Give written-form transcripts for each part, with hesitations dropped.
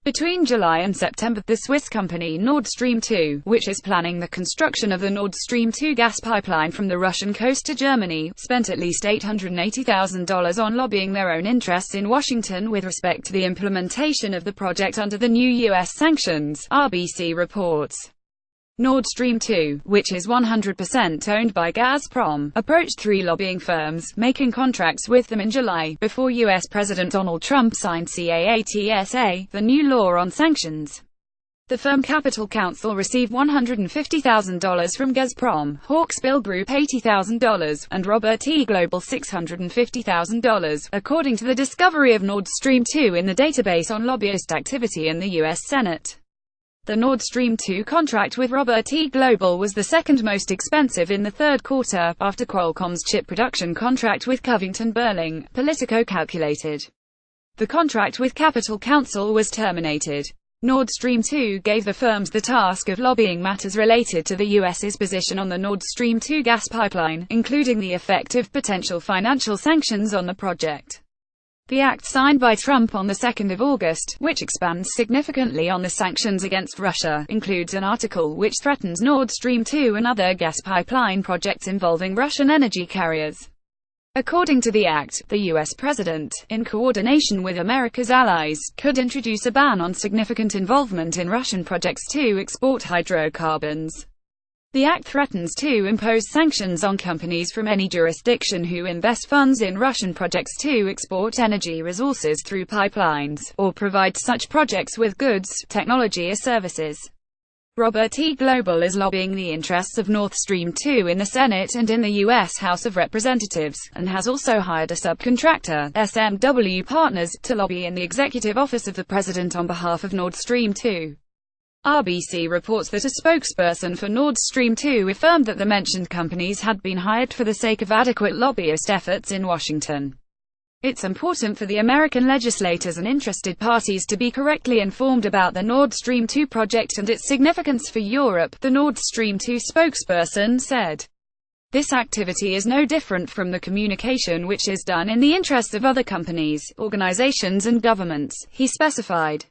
Between July and September, the Swiss company Nord Stream 2, which is planning the construction of the Nord Stream 2 gas pipeline from the Russian coast to Germany, spent at least $880,000 on lobbying their own interests in Washington with respect to the implementation of the project under the new U.S. sanctions, RBC reports. Nord Stream 2, which is 100% owned by Gazprom, approached 3 lobbying firms, making contracts with them in July, before U.S. President Donald Trump signed CAATSA, the new law on sanctions. The firm Capital Counsel received $150,000 from Gazprom, Hawksbill Group $80,000, and Robert E. Global $650,000, according to the discovery of Nord Stream 2 in the database on lobbyist activity in the U.S. Senate. The Nord Stream 2 contract with Robert E. Global was the second most expensive in the third quarter, after Qualcomm's chip production contract with Covington Burling, Politico calculated. The contract with Capital Counsel was terminated. Nord Stream 2 gave the firms the task of lobbying matters related to the U.S.'s position on the Nord Stream 2 gas pipeline, including the effect of potential financial sanctions on the project. The act signed by Trump on the 2nd of August, which expands significantly on the sanctions against Russia, includes an article which threatens Nord Stream 2 and other gas pipeline projects involving Russian energy carriers. According to the act, the U.S. president, in coordination with America's allies, could introduce a ban on significant involvement in Russian projects to export hydrocarbons. The act threatens to impose sanctions on companies from any jurisdiction who invest funds in Russian projects to export energy resources through pipelines, or provide such projects with goods, technology or services. Robert E. Global is lobbying the interests of Nord Stream 2 in the Senate and in the U.S. House of Representatives, and has also hired a subcontractor, SMW Partners, to lobby in the executive office of the president on behalf of Nord Stream 2. RBC reports that a spokesperson for Nord Stream 2 affirmed that the mentioned companies had been hired for the sake of adequate lobbyist efforts in Washington. It's important for the American legislators and interested parties to be correctly informed about the Nord Stream 2 project and its significance for Europe, the Nord Stream 2 spokesperson said. This activity is no different from the communication which is done in the interest of other companies, organizations and governments, he specified.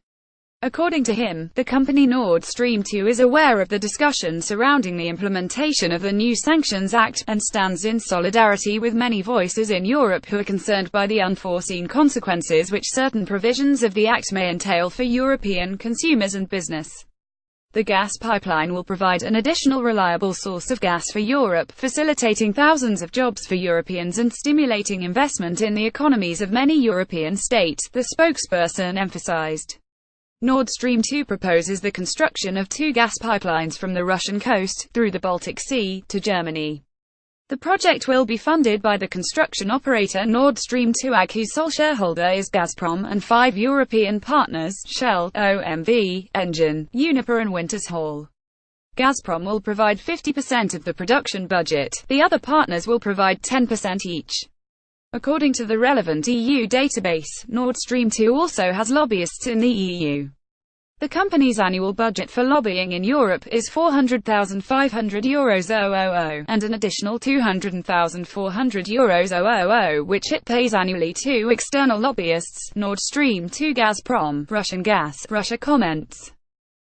According to him, the company Nord Stream 2 is aware of the discussion surrounding the implementation of the new Sanctions Act, and stands in solidarity with many voices in Europe who are concerned by the unforeseen consequences which certain provisions of the Act may entail for European consumers and business. The gas pipeline will provide an additional reliable source of gas for Europe, facilitating thousands of jobs for Europeans and stimulating investment in the economies of many European states, the spokesperson emphasized. Nord Stream 2 proposes the construction of 2 gas pipelines from the Russian coast, through the Baltic Sea, to Germany. The project will be funded by the construction operator Nord Stream 2 AG, whose sole shareholder is Gazprom, and 5 European partners, Shell, OMV, Engen, Uniper and Wintershall. Gazprom will provide 50% of the production budget, the other partners will provide 10% each. According to the relevant EU database, Nord Stream 2 also has lobbyists in the EU. The company's annual budget for lobbying in Europe is €400,500, and an additional €200,400, which it pays annually to external lobbyists. Nord Stream 2 Gazprom, Russian gas, Russia comments.